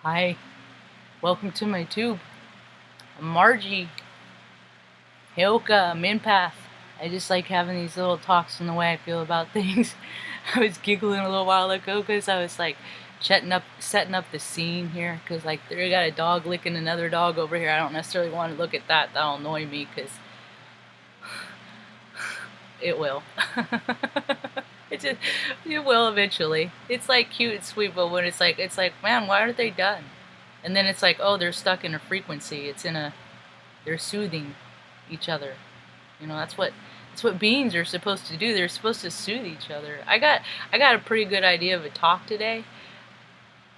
Hi, welcome to my tube. I'm Margie, Heoka, Minpath. I just like having these little talks on the way I feel about things. I was giggling a little while ago because I was like setting up the scene here because like they got a dog licking another dog over here. I don't necessarily want to look at that. That'll annoy me because it will. It will eventually. It's like cute and sweet, but when it's like, man, why aren't they done? And then it's like, oh, they're stuck in a frequency. They're soothing each other. That's what beings are supposed to do. They're supposed to soothe each other. I got a pretty good idea of a talk today.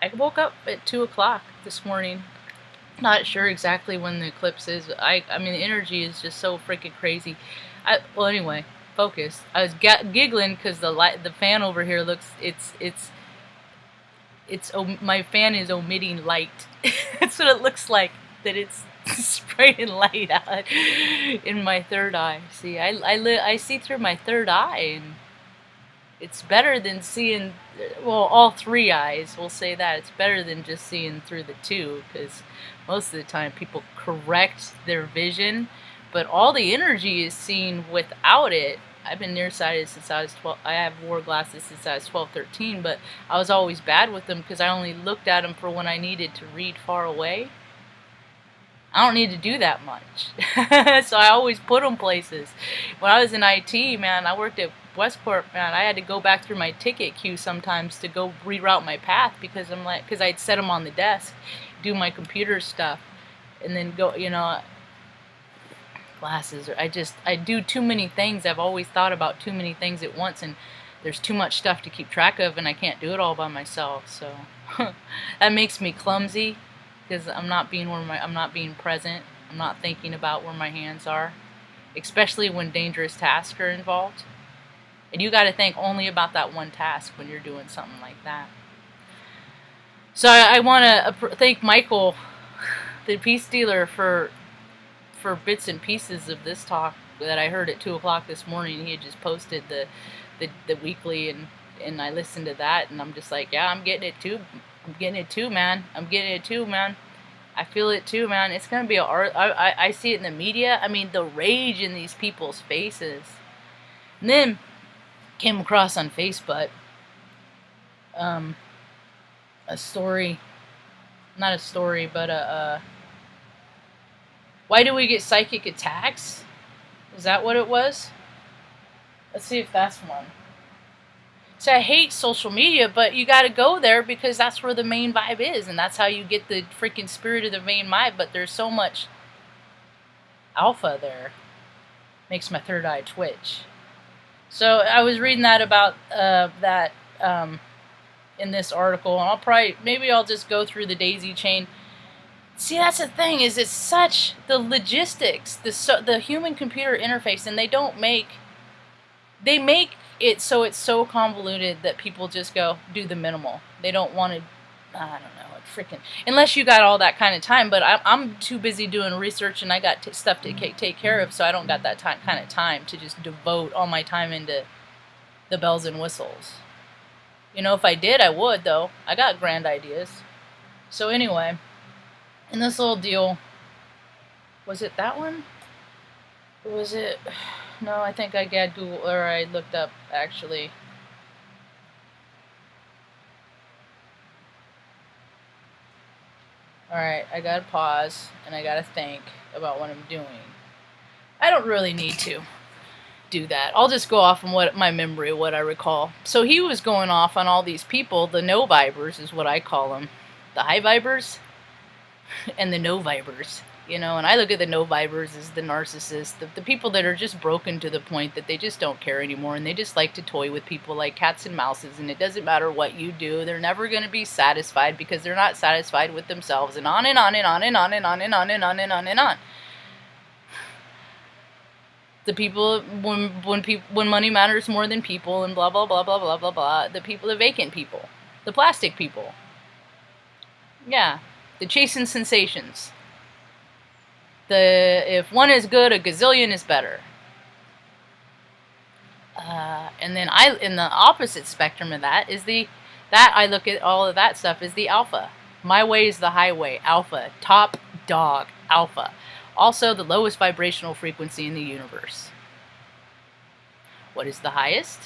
I woke up at 2 o'clock this morning. Not sure exactly when the eclipse is. I mean the energy is just so freaking crazy. Well, anyway, focus. I was giggling because the fan over here looks my fan is omitting light. That's what it looks like. That it's spraying light out in my third eye. See, I see through my third eye, and it's better than seeing. Well, all three eyes. We'll say that it's better than just seeing through the two, because most of the time people correct their vision, but all the energy is seen without it. I've been nearsighted since I was 12. I have wore glasses since I was 12, 13, but I was always bad with them because I only looked at them for when I needed to read far away. I don't need to do that much. So I always put them places. When I was in IT, man, I worked at Westport, man, I had to go back through my ticket queue sometimes to go reroute my path because I'd set them on the desk, do my computer stuff, and then go, glasses. I do too many things. I've always thought about too many things at once, and there's too much stuff to keep track of, and I can't do it all by myself. So that makes me clumsy because I'm not being present. I'm not thinking about where my hands are, especially when dangerous tasks are involved. And you got to think only about that one task when you're doing something like that. So I want to thank Michael, the peace dealer, for bits and pieces of this talk that I heard at 2 o'clock this morning. He had just posted the weekly, and I listened to that, and I'm just like, yeah, I'm getting it too. I'm getting it too, man. I'm getting it too, man. I feel it too, man. It's gonna be I see it in the media. I mean, the rage in these people's faces. And then came across on Facebook a story, not a story, but why do we get psychic attacks? Is that what it was? Let's see if that's one. So I hate social media, but you gotta go there because that's where the main vibe is, and that's how you get the freaking spirit of the main vibe, but there's so much alpha there. Makes my third eye twitch. So I was reading that about that in this article, and maybe I'll just go through the daisy chain. See, that's the thing, is it's such the logistics, the human computer interface, and they make it so it's so convoluted that people just go do the minimal. They don't want to, I don't know, freaking, unless you got all that kind of time, but I'm too busy doing research, and I got stuff to take care of, so I don't got that kind of time to just devote all my time into the bells and whistles. If I did, I would, though. I got grand ideas. So anyway, in this little deal, was it that one? Or was it, no, I think I got Google, or I looked up, actually. Alright, I gotta pause, and I gotta think about what I'm doing. I don't really need to do that. I'll just go off on what I recall. So he was going off on all these people, the no-vibers is what I call them. The high-vibers and the no-vibers. And I look at the no-vibers as the narcissists, the people that are just broken to the point that they just don't care anymore, and they just like to toy with people like cats and mouses, and it doesn't matter what you do, they're never going to be satisfied because they're not satisfied with themselves, and on and on and on and on and on and on and on and on and on. The people, when money matters more than people, and blah blah blah blah blah blah blah. The vacant people, the plastic people. Yeah, the chasing sensations. If one is good, a gazillion is better. And then in the opposite spectrum of that is that I look at all of that stuff as the alpha. My way is the highway. Alpha. Top dog. Alpha. Also the lowest vibrational frequency in the universe. What is the highest?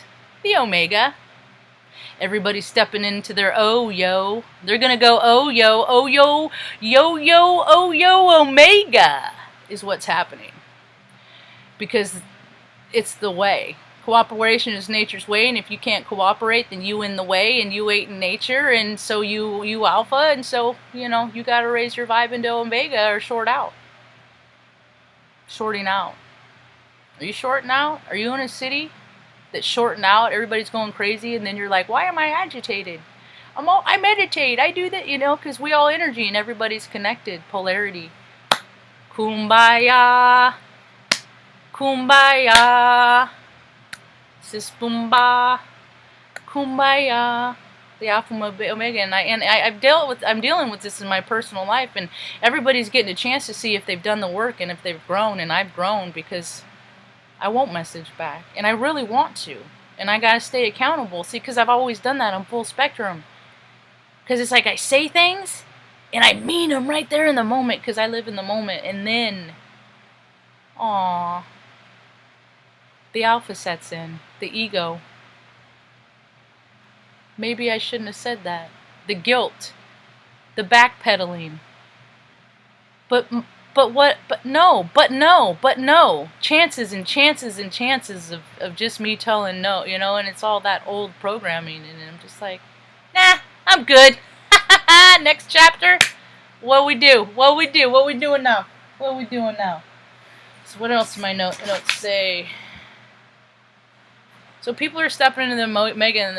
The Omega. Everybody's stepping into their oh yo. They're gonna go oh yo, oh yo, Omega is what's happening. Because it's the way. Cooperation is nature's way, and if you can't cooperate, then you in the way, and you ain't in nature, and so you alpha, and so, you know, you gotta raise your vibe into Omega or short out. Shorting out. Are you shorting out? Are you in a city that's shorting out? Everybody's going crazy, and then you're like, why am I agitated? I meditate, I do that, you know, because we all energy, and everybody's connected. Polarity. Kumbaya. Kumbaya. Sis Boomba, Kumbaya, the Alpha Omega, and I'm dealing with this in my personal life, and everybody's getting a chance to see if they've done the work and if they've grown, and I've grown because I won't message back, and I really want to, and I gotta stay accountable. See, because I've always done that on Full Spectrum, because it's like I say things and I mean them right there in the moment because I live in the moment, and then, aww. The alpha sets in. The ego. Maybe I shouldn't have said that. The guilt. The backpedaling. But no. Chances and chances and chances of just me telling no, you know, and it's all that old programming, and I'm just like, nah, I'm good. Next chapter. What we do? What we doing now? So what else do my notes say? So people are stepping into the Omega, and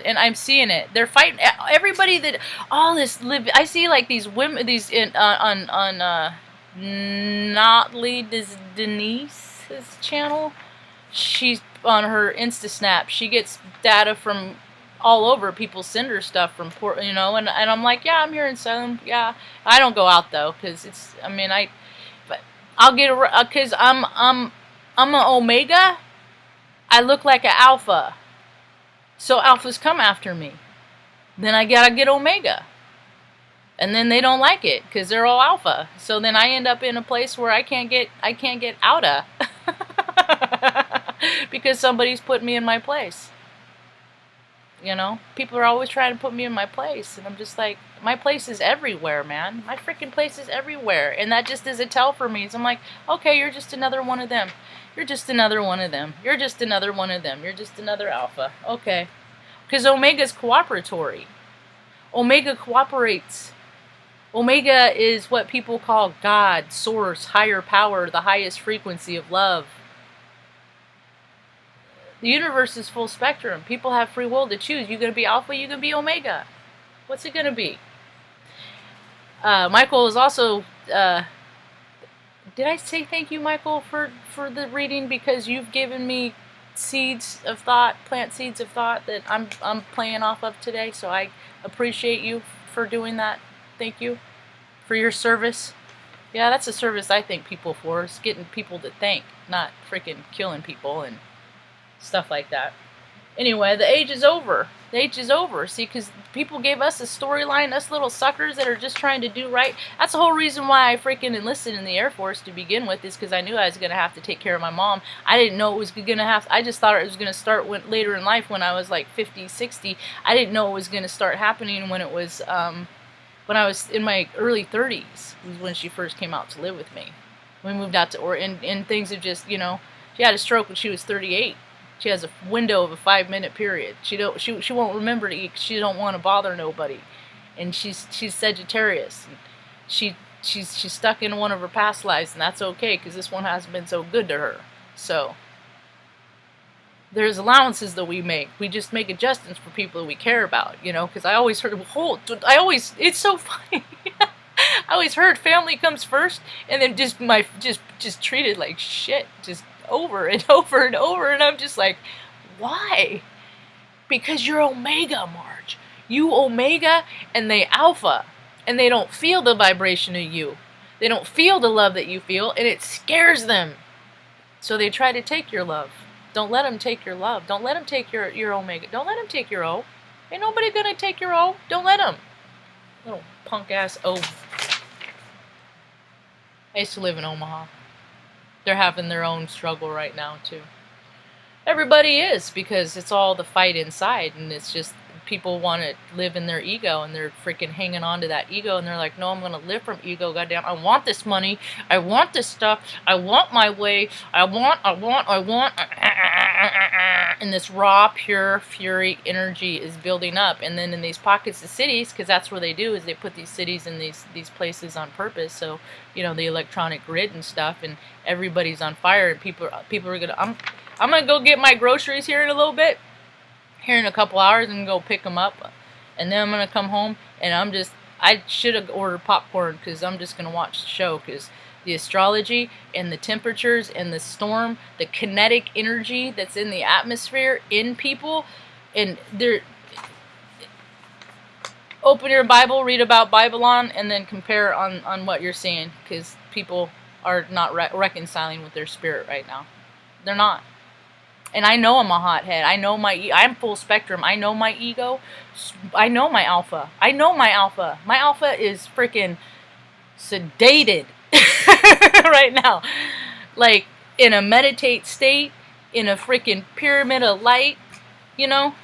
and I'm seeing it. They're fighting everybody that all this live. I see like these women, these on Notley Denise's channel. She's on her Insta Snap. She gets data from all over. People send her stuff from you know, and I'm like, yeah, I'm here in Salem. Yeah, I don't go out though because it's. I mean, but I'll get because I'm an Omega. I look like an alpha, so alphas come after me. Then I gotta get Omega, and then they don't like it because they're all alpha. So then I end up in a place where I can't get out of because somebody's put me in my place. You know, people are always trying to put me in my place, and I'm just like, my place is everywhere, man. My freaking place is everywhere, and that just is a tell for me. So I'm like, okay, you're just another one of them. You're just another one of them. You're just another one of them. You're just another alpha. Okay. Because Omega's cooperatory. Omega cooperates. Omega is what people call God, source, higher power, the highest frequency of love. The universe is full spectrum. People have free will to choose. You're going to be alpha, you're going to be Omega. What's it going to be? Michael is also... did I say thank you, Michael, for the reading? Because you've given me seeds of thought, plant seeds of thought that I'm playing off of today. So I appreciate you for doing that. Thank you for your service. Yeah, that's a service I thank people for. It's getting people to think, not freaking killing people and stuff like that. Anyway, the age is over. The age is over. See, because people gave us a storyline, us little suckers that are just trying to do right. That's the whole reason why I freaking enlisted in the Air Force to begin with, is because I knew I was going to have to take care of my mom. I didn't know it was going to have, I just thought it was going to start later in life when I was like 50, 60. I didn't know it was going to start happening when it was, when I was in my early 30s, was when she first came out to live with me. We moved out to, and things have just, you know, she had a stroke when she was 38. She has a window of a 5-minute period. She won't remember to eat 'cause she don't want to bother nobody, and she's Sagittarius. And she's stuck in one of her past lives, and that's okay because this one hasn't been so good to her. So there's allowances that we make. We just make adjustments for people that we care about, you know. Because I always heard, it's so funny. I always heard family comes first, and then just treated like shit, just over and over and over, and I'm just like, why? Because you're Omega, Marge. You Omega, and they Alpha, and they don't feel the vibration of you. They don't feel the love that you feel, and it scares them. So they try to take your love. Don't let them take your love. Don't let them take your Omega. Don't let them take your O. Ain't nobody gonna take your O. Don't let them. Little punk ass. Oh, I used to live in Omaha. They're having their own struggle right now too. Everybody is, because it's all the fight inside, and it's just people want to live in their ego, and they're freaking hanging on to that ego, and they're like, no, I'm going to live from ego, goddamn, I want this money, I want this stuff, I want my way, I want, and this raw, pure fury energy is building up, and then in these pockets of cities, because that's where they do, is they put these cities in these places on purpose, so, you know, the electronic grid and stuff, and everybody's on fire, and people are going to, I'm going to go get my groceries here in a little bit, here in a couple hours, and go pick them up. And then I'm going to come home, and I should have ordered popcorn, because I'm just going to watch the show, because the astrology and the temperatures and the storm, the kinetic energy that's in the atmosphere, in people, and they're... Open your Bible, read about Babylon, and then compare on what you're seeing, because people are not reconciling with their spirit right now. They're not. And I know I'm a hothead. I know I'm full spectrum. I know my ego. I know my alpha. I know my alpha. My alpha is freaking sedated right now. Like, in a meditate state, in a freaking pyramid of light, you know?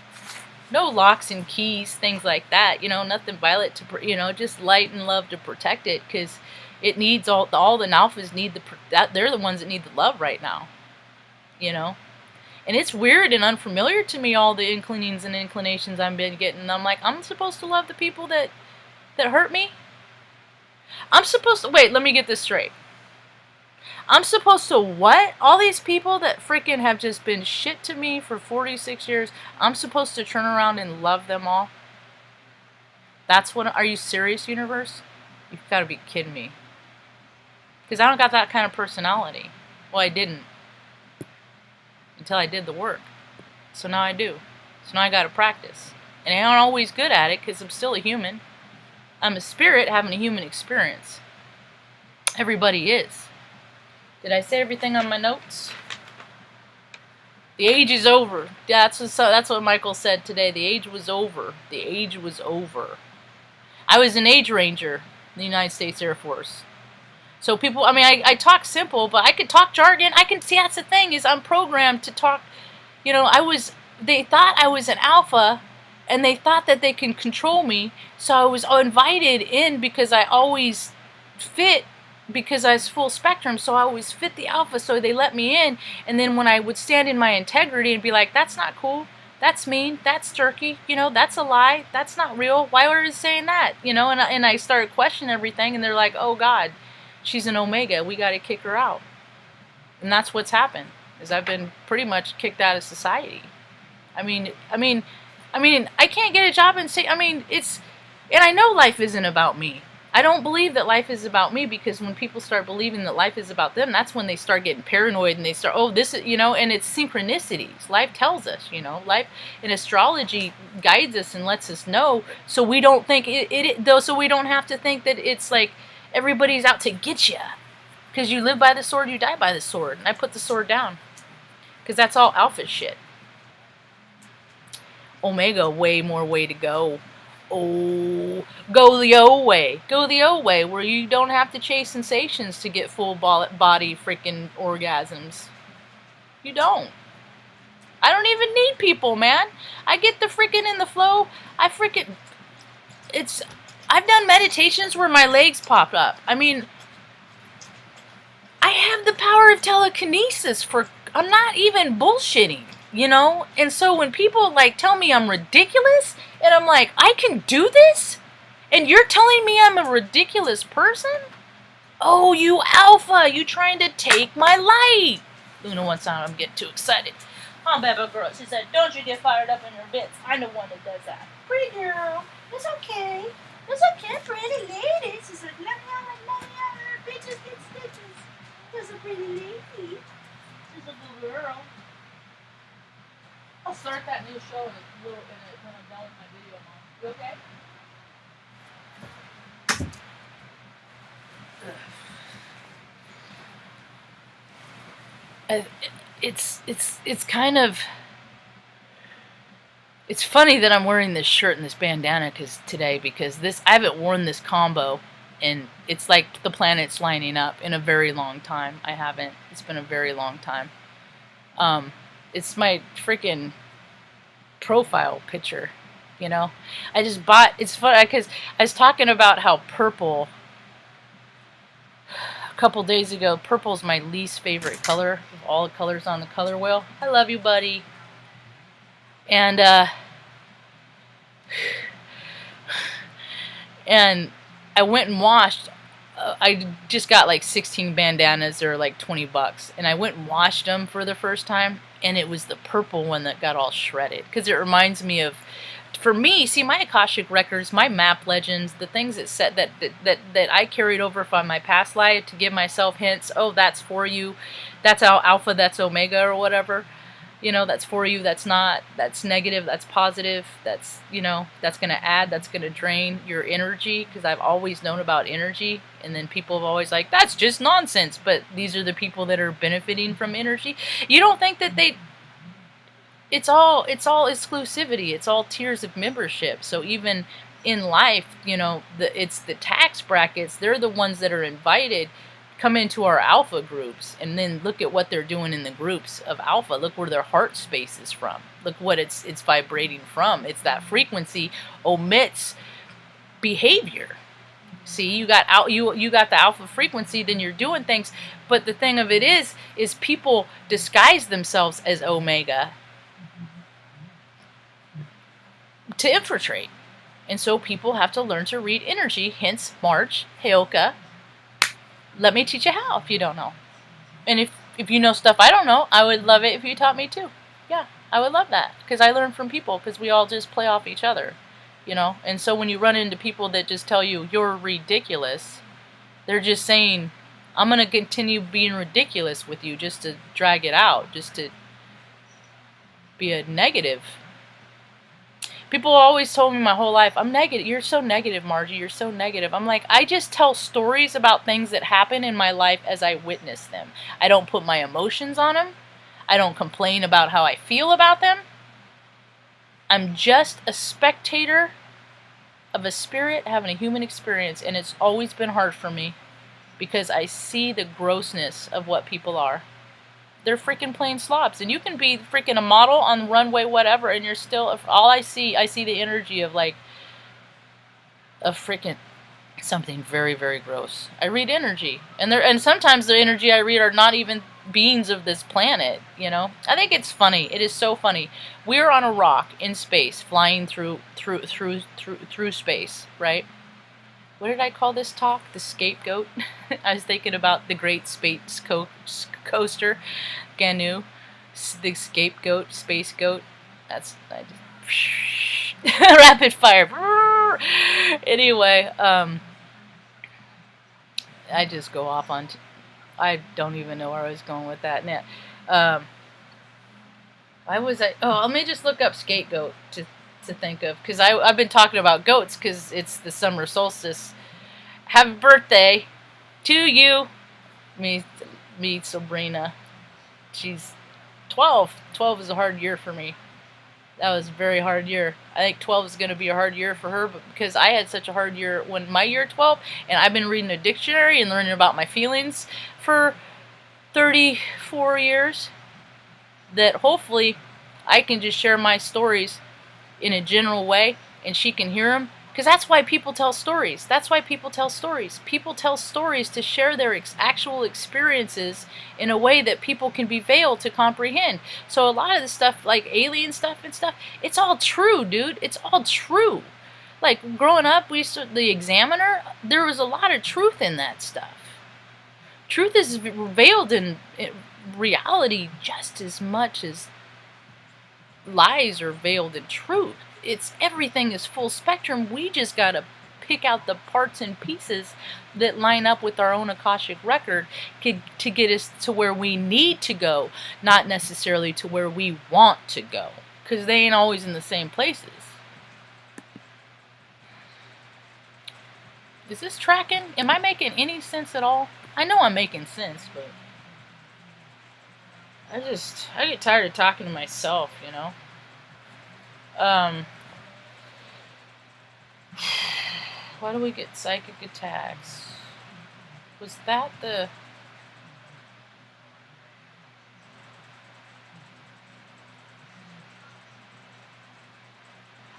No locks and keys, things like that, you know? Nothing violent to, you know, just light and love to protect it, because it needs all the alphas need they're the ones that need the love right now, you know? And it's weird and unfamiliar to me, all the inclinings and inclinations I've been getting. I'm like, I'm supposed to love the people that hurt me? I'm supposed to... Wait, let me get this straight. I'm supposed to what? All these people that freaking have just been shit to me for 46 years, I'm supposed to turn around and love them all? That's what... Are you serious, universe? You've got to be kidding me. Because I don't got that kind of personality. Well, I didn't. Until I did the work. So now I do. So now I gotta practice. And I ain't always good at it, because I'm still a human. I'm a spirit having a human experience. Everybody is. Did I say everything on my notes? The age is over. That's what Michael said today. The age was over. The age was over. I was an age ranger in the United States Air Force. So people, I mean, I talk simple, but I could talk jargon. I can see, that's the thing, is I'm programmed to talk, you know, they thought I was an alpha, and they thought that they can control me, so I was invited in because I always fit, because I was full spectrum, so I always fit the alpha, so they let me in, and then when I would stand in my integrity and be like, that's not cool, that's mean, that's turkey, you know, that's a lie, that's not real, why were you saying that, you know, and I started questioning everything, and they're like, oh God, she's an Omega. We got to kick her out. And that's what's happened. Is I've been pretty much kicked out of society. I mean, I can't get a job and say, and I know life isn't about me. I don't believe that life is about me, because when people start believing that life is about them, that's when they start getting paranoid, and they start, oh, this is, you know, and it's synchronicities. Life tells us, you know, life and astrology guides us and lets us know, so we don't think so we don't have to think that it's like, everybody's out to get you. Because you live by the sword, you die by the sword. And I put the sword down. Because that's all alpha shit. Omega, way more way to go. Oh, go the O way. Go the O way, where you don't have to chase sensations to get full body freaking orgasms. You don't. I don't even need people, man. I get the freaking in the flow. I've done meditations where my legs pop up. I mean, I have the power of telekinesis I'm not even bullshitting, you know? And so when people, like, tell me I'm ridiculous, and I'm like, I can do this? And you're telling me I'm a ridiculous person? Oh, you alpha, you trying to take my light. Luna wants on, I'm getting too excited. Oh, baby girl, she said, don't you get fired up in your bits. I'm the one that does that. Pretty girl, it's okay. It's okay, pretty lady. She said, let me out, bitches get stitches. She's a pretty lady. She's a good girl. I'll start that new show when I'm done with my video, Mom. You okay? It's kind of, It's funny that I'm wearing this shirt and this bandana today because I haven't worn this combo, and it's like the planets lining up in a very long time. I haven't. It's been a very long time. It's my freaking profile picture, you know. I just bought. It's funny because I was talking about how purple a couple days ago. Purple's my least favorite color of all the colors on the color wheel. I love you, buddy. And and I went and washed. I just got like 16 bandanas. They're like $20, and I went and washed them for the first time, and it was the purple one that got all shredded because it reminds me of. For me, see, my Akashic records, my map legends, the things that said that I carried over from my past life to give myself hints. Oh, that's for you. That's alpha. That's omega, or whatever. You know, that's for you, that's not, that's negative, that's positive, that's, you know, that's going to add, that's going to drain your energy, because I've always known about energy, and then people have always like, that's just nonsense, but these are the people that are benefiting from energy. You don't think that it's all exclusivity, it's all tiers of membership. So even in life, you know, it's the tax brackets, they're the ones that are invited come into our alpha groups, and then look at what they're doing in the groups of alpha. Look where their heart space is from. Look what it's vibrating from. It's that frequency omits behavior. See, you got the alpha frequency, then you're doing things. But the thing of it is people disguise themselves as omega to infiltrate. And so people have to learn to read energy, hence Marge, Heyoka. Let me teach you how if you don't know. And if you know stuff I don't know, I would love it if you taught me too. Yeah, I would love that, because I learn from people, because we all just play off each other, you know. And so when you run into people that just tell you you're ridiculous, they're just saying, I'm going to continue being ridiculous with you just to drag it out, just to be a negative. People always told me my whole life, I'm negative. You're so negative, Margie. You're so negative. I'm like, I just tell stories about things that happen in my life as I witness them. I don't put my emotions on them. I don't complain about how I feel about them. I'm just a spectator of a spirit having a human experience, and it's always been hard for me because I see the grossness of what people are. They're freaking plain slobs. And you can be freaking a model on the runway, whatever, and you're still, all I see the energy of like, of freaking something very, very gross. I read energy. And sometimes the energy I read are not even beings of this planet, you know? I think it's funny. It is so funny. We're on a rock in space, flying through space, right? What did I call this talk? The scapegoat? I was thinking about the great space coaster, Ganu, the scapegoat, space goat. That's, I just, rapid fire. Anyway, I just go off on, I don't even know where I was going with that now. Why was I, let me just look up scapegoat to think of, because I've been talking about goats because it's the summer solstice. Happy birthday to you, me Sabrina. She's 12. 12 is a hard year for me. That was a very hard year. I think 12 is going to be a hard year for her, but because I had such a hard year when my year 12, and I've been reading a dictionary and learning about my feelings for 34 years, that hopefully I can just share my stories in a general way, and she can hear them, because that's why people tell stories. That's why people tell stories. People tell stories to share their actual experiences in a way that people can be veiled to comprehend. So a lot of the stuff, like alien stuff and stuff, it's all true, dude. It's all true. Like growing up, the Examiner, there was a lot of truth in that stuff. Truth is veiled in reality just as much as lies are veiled in truth. Everything is full spectrum. We just gotta pick out the parts and pieces that line up with our own Akashic record to get us to where we need to go, not necessarily to where we want to go, because they ain't always in the same places. Is this tracking? Am I making any sense at all? I know I'm making sense, but I get tired of talking to myself, you know. Why do we get psychic attacks? Was that the...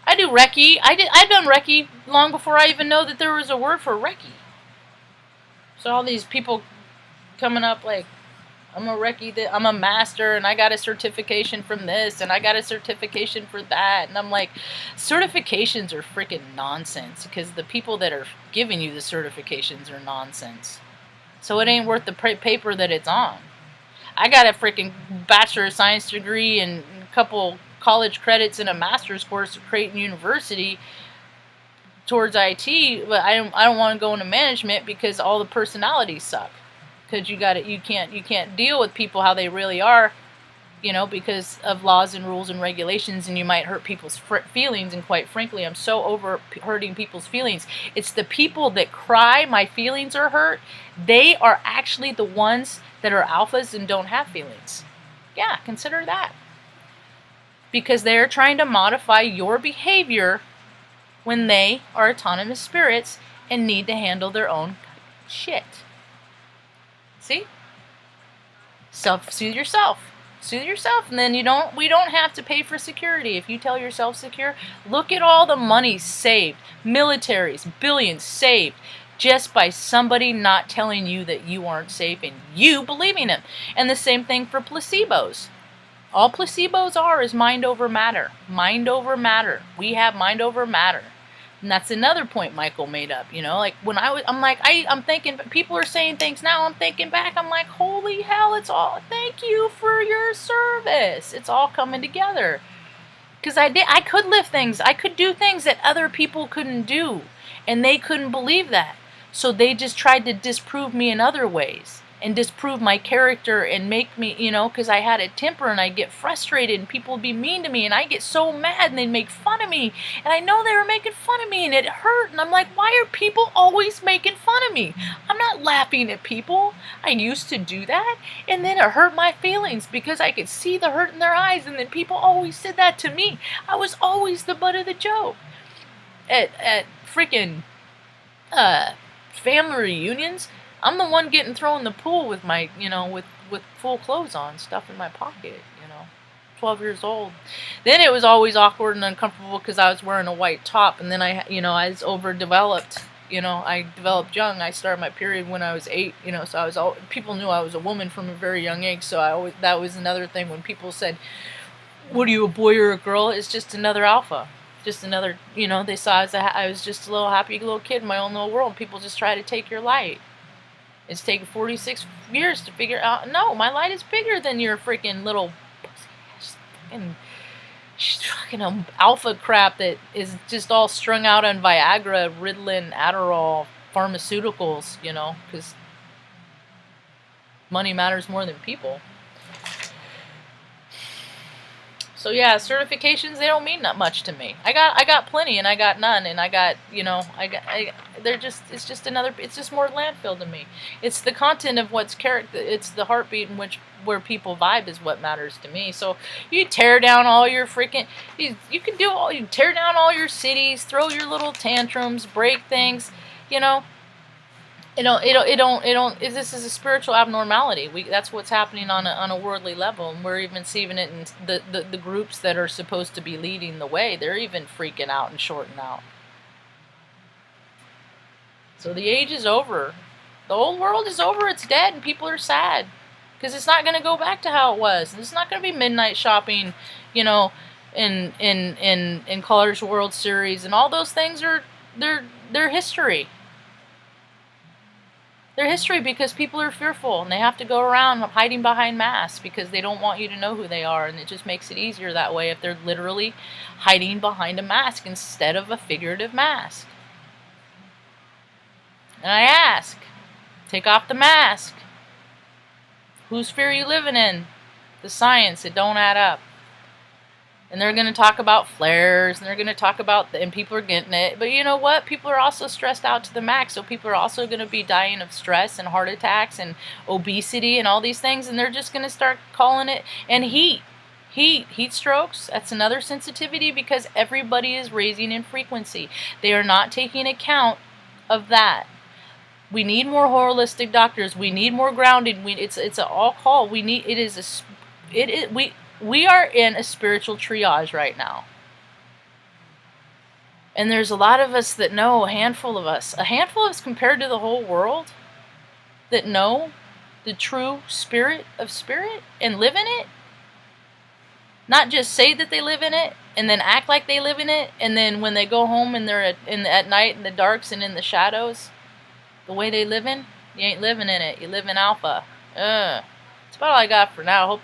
I do Reiki. I've done Reiki long before I even know that there was a word for Reiki. So all these people coming up like, I'm a Reiki, I'm a master, and I got a certification from this, and I got a certification for that. And I'm like, certifications are freaking nonsense, because the people that are giving you the certifications are nonsense. So it ain't worth the paper that it's on. I got a freaking Bachelor of Science degree and a couple college credits and a master's course at Creighton University towards IT, but I don't want to go into management because all the personalities suck. Because you can't deal with people how they really are, because of laws and rules and regulations, and you might hurt people's feelings. And quite frankly, I'm so over hurting people's feelings. It's the people that cry, my feelings are hurt. They are actually the ones that are alphas and don't have feelings. Yeah, consider that. Because they're trying to modify your behavior when they are autonomous spirits and need to handle their own shit. See? Soothe yourself. Soothe yourself, and then we don't have to pay for security. If you tell yourself secure, look at all the money saved. Militaries, billions saved, just by somebody not telling you that you aren't safe and you believing it. And the same thing for placebos. All placebos are is mind over matter. Mind over matter. We have mind over matter. And that's another point Michael made up, like when I'm thinking, people are saying things now, I'm thinking back, I'm like, holy hell, thank you for your service. It's all coming together. Because I could lift things, I could do things that other people couldn't do, and they couldn't believe that. So they just tried to disprove me in other ways, and disprove my character, and make me, because I had a temper, and I'd get frustrated, and people would be mean to me, and I get so mad, and they'd make fun of me, and I know they were making fun of me, and it hurt, and I'm like, why are people always making fun of me? I'm not laughing at people. I used to do that, and then it hurt my feelings, because I could see the hurt in their eyes, and then people always said that to me. I was always the butt of the joke. At freaking family reunions, I'm the one getting thrown in the pool with my, with full clothes on, stuff in my pocket, 12 years old. Then it was always awkward and uncomfortable because I was wearing a white top, and then I was overdeveloped. I developed young. I started my period when I was 8, so people knew I was a woman from a very young age, so that was another thing when people said, what are you, a boy or a girl? It's just another alpha. Just another, they saw I was just a little happy little kid in my own little world. People just try to take your light. It's taken 46 years to figure out, no, my light is bigger than your freaking little fucking alpha crap that is just all strung out on Viagra, Ritalin, Adderall, pharmaceuticals, because money matters more than people. So yeah, certifications, they don't mean that much to me. I got plenty, and I got none, and I got, it's just more landfill to me. It's the content of what's character, it's the heartbeat in where people vibe is what matters to me. So you tear down all your freaking, you tear down all your cities, throw your little tantrums, break things, this is a spiritual abnormality. That's what's happening on a worldly level, and we're even seeing it in the groups that are supposed to be leading the way. They're even freaking out and shorting out. So the age is over. The old world is over. It's dead, and people are sad because it's not going to go back to how it was. It's not going to be midnight shopping, in Colors World Series, and all those things they're history. They're history because people are fearful, and they have to go around hiding behind masks because they don't want you to know who they are, and it just makes it easier that way if they're literally hiding behind a mask instead of a figurative mask. And I ask, take off the mask. Whose fear are you living in? The science, it don't add up. And they're going to talk about flares, and they're going to talk about, and people are getting it. But you know what? People are also stressed out to the max, so people are also going to be dying of stress and heart attacks and obesity and all these things, and they're just going to start calling it, and heat. Heat strokes, that's another sensitivity because everybody is raising in frequency. They are not taking account of that. We need more holistic doctors. We need more grounding. It's an all call. We are in a spiritual triage right now. And there's a lot of us that know, a handful of us compared to the whole world that know the true spirit of spirit and live in it. Not just say that they live in it and then act like they live in it, and then when they go home and they're at night in the darks and in the shadows, the way they live in, you ain't living in it. You live in alpha. That's about all I got for now. Hope you